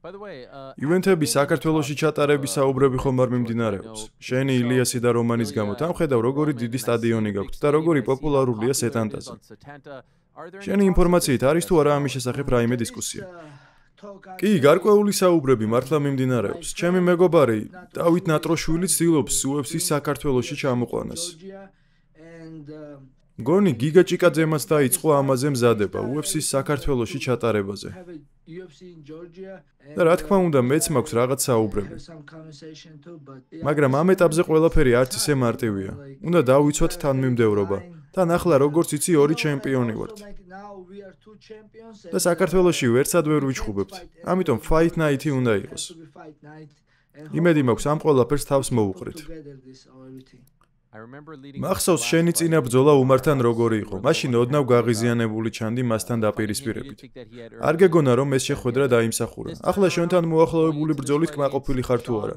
ივენთების საქართველოში ჩატარების საუბრები ხომ არ მიმდინარეობს. შენი ილიასი და რომანის გამო თანხედავ როგორი დიდი სტადიონი გაქვთ და როგორი პოპულარულია სეტანტაზე. შენი ინფორმაციით არის თუ არა ამის შესახებ რაიმე დისკუსია? კი, გარკვეული საუბრები მართლა მიმდინარეობს. ჩემი მეგობარი დავით ნატროშვილი ცდილობს UFC-ს საქართველოში ჩამოყვანას. მგონი გიგა ჭიკაძემაც დაიწყო ამაზე მზადება UFC-ს საქართველოში ჩატარებაზე. და რა თქმა უნდა, მეც მაქვს რაღაც საუბრები. მაგრამ ამ ეტაპზე ყველაფერი არც ისე მარტივია. უნდა დავიცვათ თანმიმდევრობა. თან ახლა როგორც იცი, ორი ჩემპიონი ვართ. და საქართველოში ვერცად ვერ ვიჩხუბებთ. ამიტომ Fight Night-ი უნდა იყოს. იმედი მაქვს ამ ყველაფერს თავს მოვუყრით. მახსოვს შენი წინა ბრძოლა უმართან როგორი იყო. მაშინ ოდნავ გაღიზიანებული ჩანდი მასთან დაპირისპირებით. არ გეგონა რომ ეს შეხვედრა დაიმსახურა. ახლა შენთან მოახლოებული ბრძოლით კმაყოფილი ხარ თუ არა?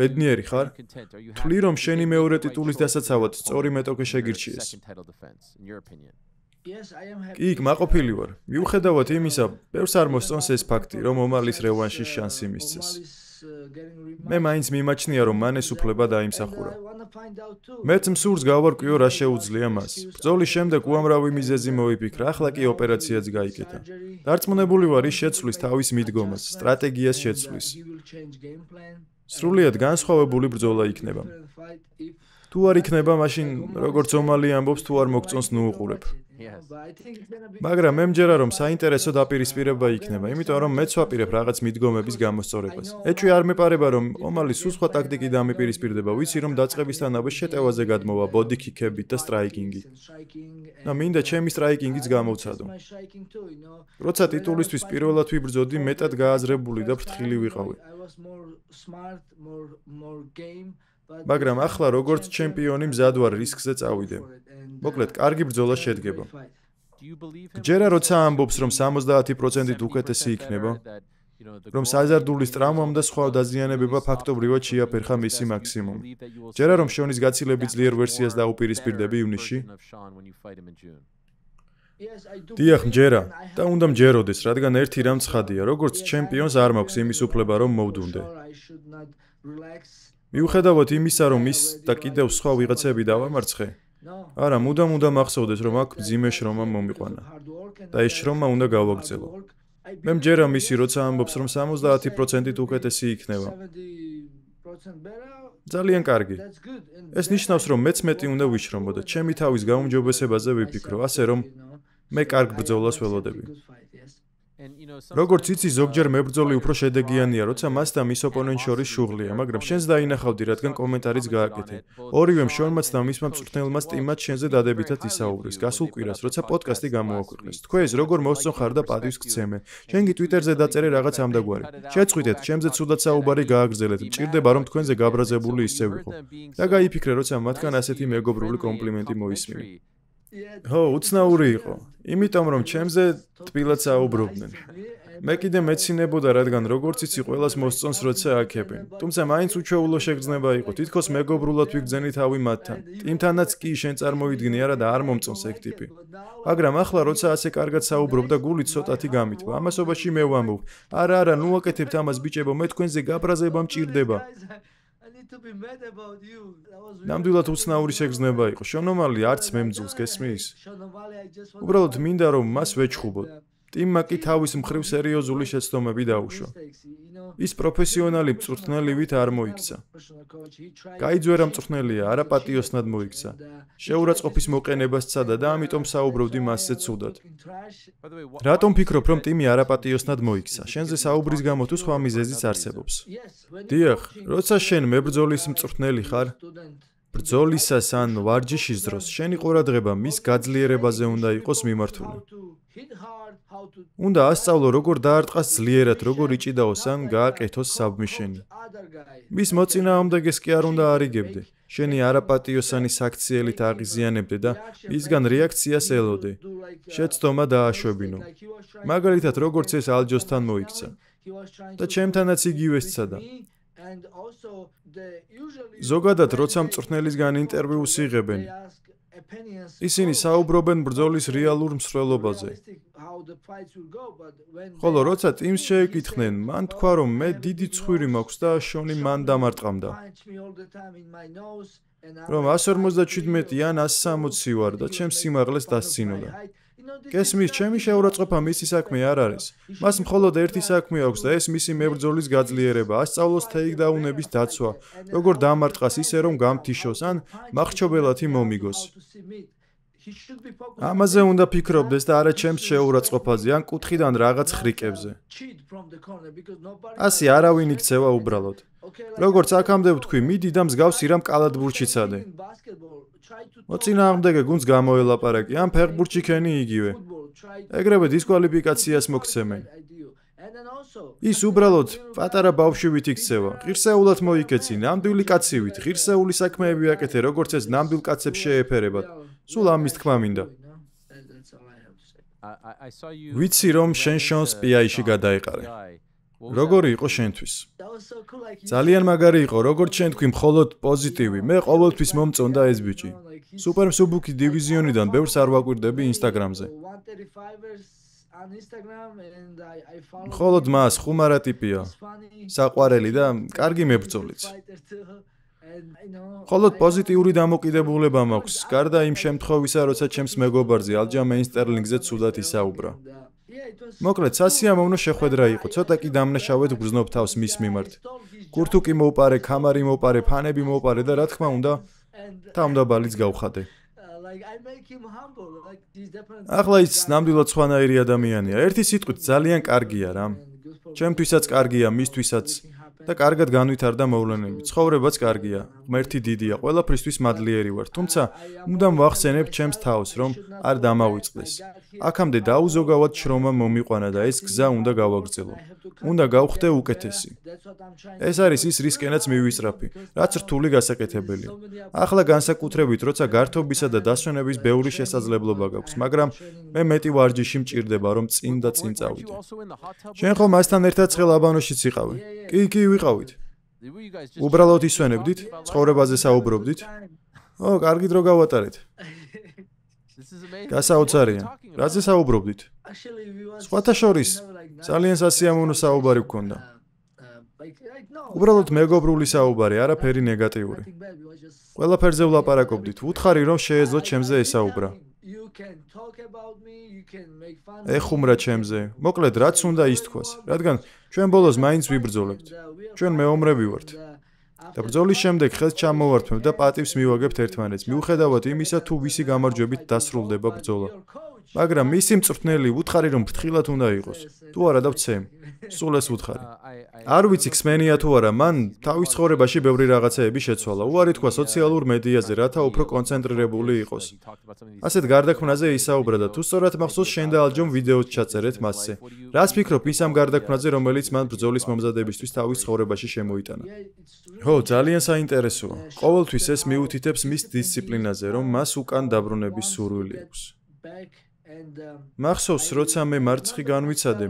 ბედნიერი ხარ? თვლი რომ შენი მეორე ტიტულის დასაცავად სწორი მეტოქე შეგირჩიეს. კი, კმაყოფილი ვარ. მიუხედავად იმისა, ბევრს არ მოსწონს ეს ფაქტი, რომ ომალის რევანშის შანსი მისცეს. მე მაინც მიმაჩნია, რომ მან ეს უფლება დაიმსახურა. მეც მსურს გავარკვიო, რა შეუძლია მას. ბრძოლის შემდეგ უამრავი მიზეზი მოიფიქრა, ახლა კი ოპერაციაც გაიკეთა. დარწმუნებული ვარ, ის შეცვლის თავის მიდგომას, სტრატეგიას შეცვლის. სრულიად განსხვავებული ბრძოლა იქნება. თუ არ იქნება, მაშინ როგორც ომალი ამბობს, თუ არ მოგწონს ნუ უყურებ. მაგრამ მე მჯერა რომ საინტერესო დაპირისპირება იქნება, იმიტომ რომ მეც ვაპირებ რაღაც მიდგომების გამოსწორებას. ეჭვი არ მეპარება რომ ომალი სულ სხვა ტაქტიკით დამიპირისპირდება, ვიცი რომ დაწყებისთანავე შეტევაზე გადმოვა ბოდი ქიქებით და სტრაიკინგით. და მინდა ჩემი სტრაიკინგიც გამოვცადო. როცა ტიტულისთვის პირველად ვიბრძოდი, მეტად გააზრებული და ფრთხილი ვიყავი. მაგრამ ახლა როგორც ჩემპიონი მზად ვარ რისკზე წავიდე. მოკლედ, კარგი ბრძოლა შედგება. გჯერა როცა ამბობს, რომ 70%-ით უკეთესი იქნება, რომ საზარდულის ტრავმამ და სხვა დაზიანებებმა ფაქტობრივად შეაფერხა მისი მაქსიმუმი. ჯერა რომ შონის გაცილებით ძლიერ ვერსიას დაუპირისპირდები ივნისში? დიახ, მჯერა და უნდა მჯეროდეს, რადგან ერთი რამ ცხადია, როგორც ჩემპიონს არ მაქვს იმის უფლება, რომ მოვდუნდე. მიუხედავად იმისა, რომ ის და კიდევ სხვა ვიღაცები დავამარცხე, არა, მუდამ ახსოვდეს, რომ აქ მძიმე შრომა მომიყვანა და ეს შრომა უნდა გავაგრძელო. მე მჯერა მისი, როცა ამბობს, რომ 70%-ით უკეთესი იქნება. ძალიან კარგი. ეს ნიშნავს, რომ მეც მეტი უნდა ვიშრომო და ჩემი თავის გაუმჯობესებაზე ვიფიქრო, ასე რომ მე კარგ ბრძოლას ველოდები. როგორც იცი, ზოგჯერ მებრძოლი უფრო შედეგიანია, როცა მას და მის ოპონენტს შორის შუღლია, მაგრამ შენს დაინახავდი, რადგან კომენტარიც გააკეთე. ორივემ შონმაც და მისმა მწვრთნელმაც ტიმად შენზე დადებითად ისაუბრეს. გასულ კვირას, როცა პოდკასტი გამოაქვეყნეს. თქვენს როგორ მოსწონ ხარ და პატივს გცემე. შენ კი ტვიტერზე დაწერე რაღაც ამდაგვარი. შეწყვიტეთ, ჩემზე ცუდად საუბარი გააგრძელეთ. მჭირდება რომ თქვენზე გაბრაზებული ისე ვიყო. და გაიფიქრე, როცა მათგან ასეთი მეგობრული კომპლიმენტი მოისმინე. ხო, უცნაური იყო. იმიტომ რომ ჩემზე ტბილად საუბრობდნენ. მე კიდე მეცინებოდა, რადგან როგორც იცი, ყველას მოსწონს როცა აქებენ. თუმცა მაინც უჩვეულო შეგრძნება იყო. თითქოს მეგობრულად ვიგრძენი თავი მათთან. ტიმთანაც კი შენ წარმოიდგინე არა და არ მომწონს ეგ ტიპი. მაგრამ ახლა როცა ასე კარგად საუბრობ და გული ცოტათი გამიტვა, ამასობაში მე ვამბობ, არა, ნუ აკეთებთ ამას ბიჭებო, მე თქვენზე გაბრაზება მჭირდება. ნამდვილად უცნაური შეგრძნება იყო. შონომალი არც მემძულს გესმის? უბრალოდ მინდა რომ მას ვეჩხუბოთ. ტიმმა კი თავის მხრივ სერიოზული შეცდომები დაუშვა. ის პროფესიონალი მწვრთნელივით არ მოიქცა. გაიძვერა მწვრთნელია, არაპატიოსნად მოიქცა. შეურაცხყოფის მოყენებას სცადა და ამიტომ საუბრობდი მასზე ცუდად. რატომ ფიქრობ, რომ ტიმი არაპატიოსნად მოიქცა? შენზე საუბრის გამო თუ სხვა მიზეზიც არსებობს? დიახ, როცა შენ მებრძოლის მწვრთნელი ხარ, ბრძოლისას ან ვარჯიშის დროს შენი ყურადღება მის გაძლიერებაზე უნდა იყოს მიმართული. უნდა ასწავლო, როგორ დაარტყას ძლიერად, როგორ იჭიდაოს ან გააკეთოს საბმიშენი. მის მოწინააღმდეგეს კი არ უნდა არიგებდე. შენი არაპატიოსანი საქციელით აღიზიანებდე და მისგან რეაქციას ელოდე. შეცდომა დააშვებინო. მაგალითად, როგორც ეს ალჯოსთან მოიქცა. და ჩემთანაც იგივე სცადა. ზოგადად, როცა მწვრთნელისგან ინტერვიუს იღებენ, ისინი საუბრობენ ბრძოლის რეალურ მსვლელობაზე. ხოლო როცა ტიმს შეეკითხნენ, მან თქვა, რომ მე დიდი ცხვირი მაქვს და შონი მან დამარტყამდა. რომ 157 ან 160 ვარ და ჩემს სიმაღლეს დასცინოდა. გესმის, ჩემი შეურაცხყოფა მისი საქმე არ არის. მას მხოლოდ ერთი საქმე აქვს და ეს მისი მებრძოლის გაძლიერება, ასწავლოს თეიქდაუნების დაცვა, როგორ დამარტყას ისე რომ გამთიშოს ან მახრჩობელათი მომიგოს. ამაზე უნდა ფიქრობდეს და არა ჩემს შეურაცხყოფაზე ან კუთხიდან რაღაც ხრიკებზე. ასე არავინ იქცევა უბრალოდ. როგორც აქამდე ვთქვი, მიდი და მსგავსი რამ კალათბურთში ცადე. მოწინააღმდეგე გუნდს გამოელაპარაკი, ან ფეხბურთში ქენი იგივე. ეგრევე დისკვალიფიკაციას მოგცემენ. ის უბრალოდ პატარა ბავშვივით იქცევა. ღირსეულად მოიქეცი, ნამდვილი კაცივით, ღირსეული საქმეები აკეთე, როგორც ეს ნამდვილ კაცებს შეეფერებათ. სულ ამის თქმა მინდა. ვიცი რომ შენ შონს პიაიში გადაეყარე. როგორი იყო შენთვის? ძალიან მაგარი იყო, როგორც შენ თქვი, მხოლოდ პოზიტივი. მე ყოველთვის მომწონდა ეს ბიჭი. სუპერსუბუქი დივიზიონიდან ბევრს არ ვაკვირდები ინსტაგრამზე. მხოლოდ მას ხუმარა ტიპია. საყვარელი და კარგი მებრძოლიც. მხოლოდ პოზიტიური დამოკიდებულება მაქვს, გარდა იმ შემთხვევისა, როცა ჩემს მეგობარზე ალჯამეინ სტერლინგზე ცუდად ისაუბრა. მოკლედ, სასიამოვნო შეხვედრა იყო, ცოტა კი დამნაშავედ გრძნობ თავს მის მიმართ. კურთუკი მოვპარე, ქამარი მოვპარე, ფანები მოვპარე და რა თქმა უნდა, თავმდაბალიც გავხადე. ახლა ის ნამდვილად სხვანაირი ადამიანია. ერთი სიტყვით ძალიან კარგია რა. ჩემთვისაც კარგია, მისთვისაც და კარგად განვითარდა მოვლენები. ცხოვრებაც კარგია. ღმერთი დიდია, ყველაფრისთვის მადლიერი ვარ. თუმცა, მუდამ ვახსენებ ჩემს თავს, რომ არ დამავიწყდეს. აქამდე დაუზოგავად შრომა მომიყვანა და ეს გზა უნდა გავაგრძელო. უნდა გავხდე უკეთესი. ეს არის ის რისკენაც მივისწრაფი, რაც რთული გასაკეთებელია. ახლა განსაკუთრებით, როცა გართობისა და დასვენების ბევრი შესაძლებლობა გაქვს, მაგრამ მე მეტი ვარჯიში მჭირდება, რომ წინ და წინ წავიდე. შენ ხო მასთან ერთად ცხელაბანოშიც იყავი? კი, ვიყავით. უბრალოდ ისვენებდით, ცხოვრებაზე საუბრობდით? ო, კარგი დრო გავატარეთ. გასაოცარია. რაზე საუბრობდით? სხვათა შორის, ძალიან სასიამოვნო საუბარი გქონდა. უბრალოდ მეგობრული საუბარი, არაფერი ნეგატიური. ყველაფერზე ვლაპარაკობდით. ვუთხარი რომ შეეძლო ჩემზე ესაუბრა. ეხუმრა ჩემზე. მოკლედ, რაც უნდა ისთქვას, რადგან ჩვენ ბოლოს მაინც ვიბრძოლებთ. ჩვენ მეომრები ვართ. და ბრძოლის შემდეგ ხელს ჩამოვართმევთ და პატივს მივაგებთ ერთმანეთს, მიუხედავად იმისა, თუ ვისი გამარჯვებით დასრულდება ბრძოლა. მაგრამ მისი მწვრთნელი ვუთხარი რომ ფრთხილად უნდა იყოს. თუ არა და ვცემ. სულ ეს ვუთხარი. არ ვიცი ხსმენია თუ არა, მან თავის ცხოვრებაში ბევრი რაღაცეები შეცვალა. უარი თქვა სოციალურ მედიაზე, რათა უფრო კონცენტრირებული იყოს. ასეთ გარდაქმნაზე ისაუბრა და თუ სწორად მახსოვს, შენ და ალჯომ ვიდეოც ჩაწერეთ მასზე. რას ფიქრობ ის ამ გარდაქმნაზე, რომელიც მან ბრძოლის მომზადებისთვის თავის ცხოვრებაში შემოიტანა? ხო, ძალიან საინტერესოა. ყოველთვის ეს მიუთითებს მის დისციპლინაზე, რომ მას უკან დაბრუნების სურვილი აქვს. მახსოვს, როცა მე მარცხი განვიცადე,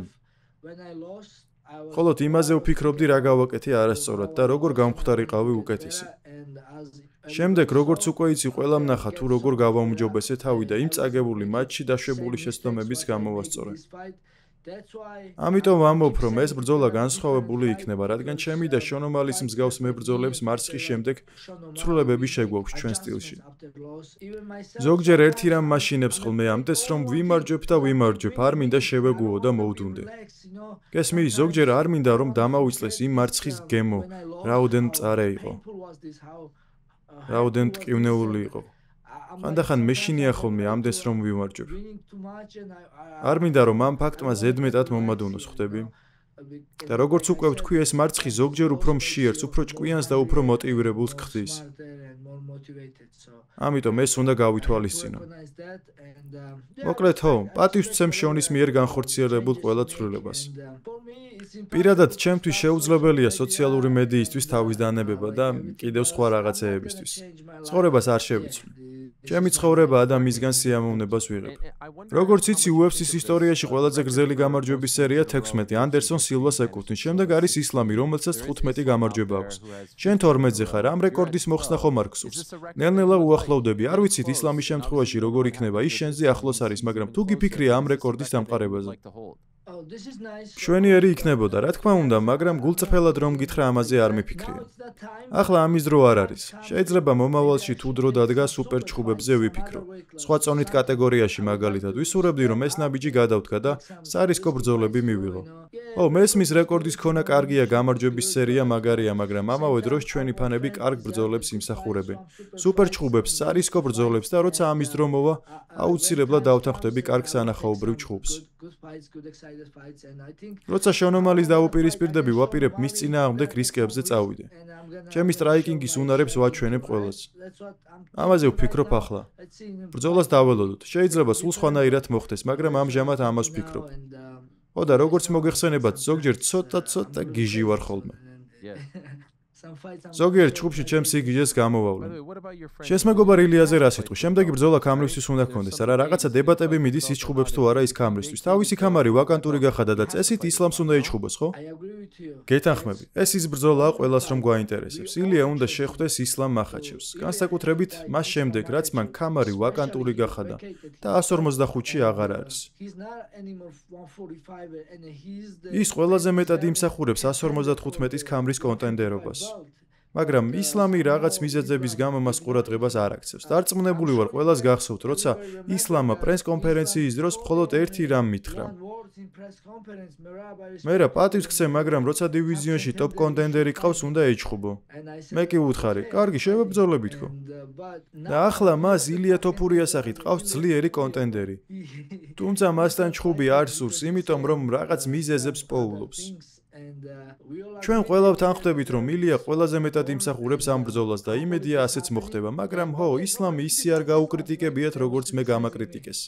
ხოლოდ იმაზე ვფიქრობდი, რა გავაკეთე არასწორად და როგორ გამხვდარიყავი უკეთესი. შემდეგ, როგორც უკვე იცი, ყველამ ნახა თუ როგორ გავაუმჯობესე თავი და იმ წაგებული მატჩში დაშვებული შეცდომების გამოვასწორე. ამიტომ ვამბობ, რომ ეს ბრძოლა განსხვავებული იქნება, რადგან ჩემი და შონომალის მსგავს მებრძოლებს მარცხის შემდეგ ცვლილებები შეგვაქვს ჩვენ სტილში. ზოგჯერ ერთი რამ მაშინებს ხოლმე ამდეს, რომ ვიმარჯვებ და ვიმარჯვებ, არ მინდა შევეგუო და მოვდუნდე. გესმის, ზოგჯერ არ მინდა რომ დამავიწლეს იმ მარცხის გემო, რაოდენ მწარე იყო. რაოდენ მტკივნეული იყო. ხანდახან მეშინია ხოლმე ამდენს რომ ვიმარჯვებ. არ მინდა რომ ამ ფაქტმა ზედმეტად მომადუნოს, ხვდები? და როგორც უკვე ვთქვი, ეს მარცხი ზოგჯერ უფრო მშიერს, უფრო ჭკვიანს და უფრო მოტივირებულს ხდის. ამიტომ ეს უნდა გავითვალისწინო. მოკლედ ხო, პატივს ვცემ შონის მიერ განხორციელებულ ყველა ცვლილებას. პირადად ჩემთვის შეუძლებელია სოციალური მედიისთვის თავის დანებება და კიდევ სხვა რაღაცეებისთვის. ცხოვრებას არ შევიცვლი. ჩემი ცხოვრებაა და მისგან სიამოვნებას ვიღებ. როგორც იცი, UFC-ის ისტორიაში ყველაზე გრძელი გამარჯვების სერია 16, ანდერსონ სილვას ეკუთვნის. შემდეგ არის ისლამი, რომელსაც 15 გამარჯვება აქვს. შენ 12-ზე ხარ, ამ რეკორდის მოხსნა ხომ არ გსურს? ნელ-ნელა უახლოვდები. არ ვიცით ისლამის შემთხვევაში როგორ იქნება, ის შენზე ახლოს არის, მაგრამ თუ გიფიქრია ამ რეკორდის დამყარებაზე. შვენიერი იქნებოდა, რა თქმა უნდა, მაგრამ გულწრფელად რომ გითხრა ამაზე არ მიფიქრია. ახლა ამის დრო არ არის. შეიძლება მომავალში თუ დრო დადგა სუპერ ჩხუბებზე ვიფიქრო. სხვა წონით კატეგორიაში მაგალითად ვისურვებდი რომ ეს ნაბიჯი გადავდგა და სარისკო ბრძოლები მივიღო. მესმის რეკორდის ქონა კარგია, გამარჯვების სერია მაგარია, მაგრამ ამავე დროს ჩვენი ფანები კარგ ბრძოლებს იმსახურებენ. სუპერ ჩხუბებს, სარისკო ბრძოლებს და როცა ამის დრო მოვა, აუცილებლად დავთანხმდები კარგ სანახაობრივ ჩხუბს. როცა შონომალის დაუპირისპირდები, ვაპირებ მის წინააღმდეგ რისკებზე წავიდე. ჩემი სტრაიკინგის უნარებს ვაჩვენებ ყველას. ამაზე ვფიქრობ ახლა. ბრძოლას დაველოდოთ. შეიძლება სულ სხვანაირად მოხდეს, მაგრამ ამჟამად ამას ვფიქრობ. და როგორც მოგეხსენებათ, ზოგჯერ ცოტა გიჟი ვარ ხოლმე. ზოგიერთ ჩხუბში ჩემს სიგიჟეს გამოვავლენ. შენს მეგობარ ილიაზე რა სიტყვის? შემდეგი ბრძოლა ქამრისთვის უნდა გქონდეს, არა რაღაცა დებატები მიდის ის ჩხუბებს თუ არა ის ქამრისთვის. თავისი ქამარი ვაკანტური გახადა და წესით ისლამს უნდა იჩხუბოს, ხო? გეთანხმები. ეს ის ბრძოლაა ყველას რომ გვაინტერესებს. ილია უნდა შეხვდეს ისლამ მახაჩევს. განსაკუთრებით მას შემდეგ, რაც მან ქამარი ვაკანტური გახადა და 145-ში აღარ არის. ის ყველაზე მეტად იმსახურებს 155-ის ქამრის კონტენდერობას. მაგრამ ისლამი რაღაც მიზეზების გამო მას ყურადღებას არ აქცევს. დარწმუნებული ვარ, ყველას გახსოვთ, როცა ისლამმა პრეს კონფერენციის დროს მხოლოდ ერთი რამ მითხრა. მერა პატივს გცე, მაგრამ როცა დივიზიონში ტოპ კონტენდერი ყავს, უნდა ეჩხუბო. მე კი ვუთხარი, კარგი, შევებრძოლებით ხო? და ახლა მას ილია თოფურიასახით ყავს ძლიერი კონტენდერი. თუმცა მასთან ჩხუბი არ სურს, იმიტომ რომ რაღაც მიზეზებს პოულობს. ჩვენ ყველა ვთანხმდებით, რომ ილია ყველაზე მეტად იმსახურებს ამ ბრძოლას და იმედია ასეც მოხდება, მაგრამ ისლამი ისე არ გაუკრიტიკებიათ, როგორც მე გამაკრიტიკეს.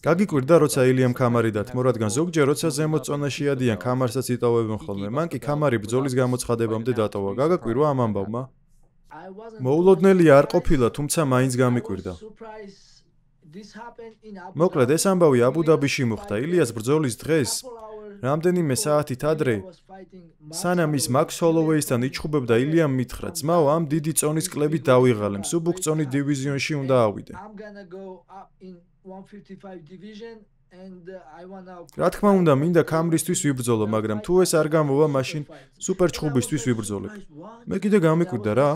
გაგიკვირდა, როცა ილიამ ქამარი დათმო, რადგან ზოგჯერ როცა ზემოთ წონაში ადიან, ქამარსაც იტოვებენ ხოლმე. მან კი ქამარი ბრძოლის გამოცხადებამდე დატოვა. გაგაკვირვა ამ ამბავმა? მოულოდნელი არ ყოფილა, თუმცა მაინც გამიკვირდა. მოკლედ, ეს ამბავი აბუ-დაბიში მოხდა. ილიას ბრძოლის დღეს რამდენიმე საათით ადრე, სანამ ის მაქს ჰოლოვეისთან იჩხუბებდა, ილიამ მითხრა, ძმაო, ამ დიდი წონის კლებით დავიღალე, მსუბუქ წონის დივიზიონში უნდა ავიდე. რა თქმა უნდა, მინდა ქამრისთვის ვიბრძოლო, მაგრამ თუ ეს არ გამოვა, მაშინ სუპერ ჩხუბისთვის ვიბრძოლებ. მე კიდე გამიკვირდა რა.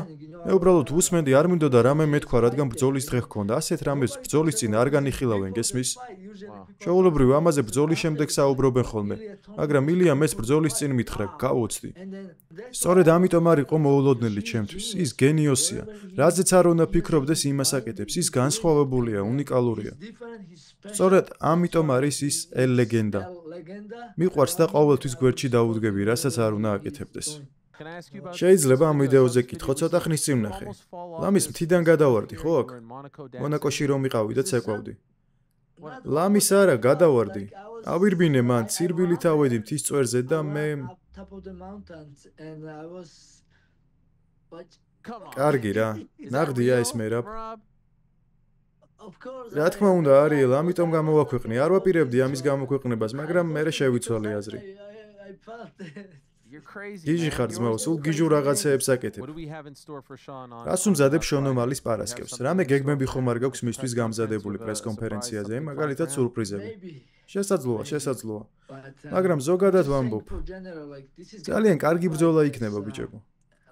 მე უბრალოდ ვუსმენდი, არ მინდოდა რამე მეთქვა, რადგან ბრძოლის დღე ჰქონდა. ასეთ რამეს ბრძოლის წინ არ განიხილავენ, გესმის? შეუულებრივ ამაზე ბრძოლის შემდეგ საუბრობენ ხოლმე, მაგრამ ილიამ ეს ბრძოლის წინ მითხრა, გავოცდი. სწორედ ამიტომ არ იყო მოულოდნელი ჩემთვის. ის გენიოსია. რაზეც არ უნდა ფიქრობდეს, იმას აკეთებს. ის განსხვავებულია, უნიკალურია. სწორედ ამიტომ არის ის ლეგენდა. მიყვარს და ყოველთვის გვერდში დაუდგები, რასაც არ უნდა აკეთებდეს. შეიძლება ამ ვიდეოზე კითხო ცოტა ხნის წინ ვნახე. ლამის მთიდან გადავარდი, ხო აქ? მონაკოში რომ ვიყავი და ცეკვავდი. ლამის არა, გადავარდი. ავირბინე მან, ცირბილით ავედი მთის წვერზე და მე კარგი რა, ნაღდია ეს მერაბ. რა თქმა უნდა, არიელ, ამიტომ გამოვაქვეყნე. არ ვაპირებდი ამის გამოქვეყნებას, მაგრამ მე შევიცვალე აზრი. გიჟი ხარ ძმაო, სულ გიჟურ რაღაცეებს აკეთებ. რას უმზადებ შონომალის პარასკევს? რამე გეგმები ხომ არ გაქვს მისთვის გამზადებული პრეს კონფერენციაზე, მაგალითად სურპრიზები. შესაძლოა. მაგრამ ზოგადად ვამბობ. ძალიან კარგი ბრძოლა იქნება, ბიჭებო.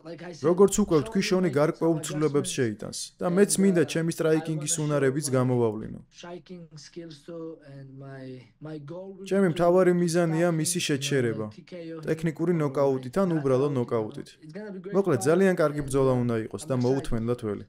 როგორც უკვე ვთქვი, შონი გარკვეულ ცვლილებებს შეიტანს და მეც მინდა ჩემი სტრაიკინგის უნარებიც გამოვავლინო. ჩემი მთავარი მიზანია მისი შეჩერება, ტექნიკური ნოკაუტით ან უბრალოდ ნოკაუტით. მოკლედ, ძალიან კარგი ბრძოლა უნდა იყოს და მოუთმენლად ველი.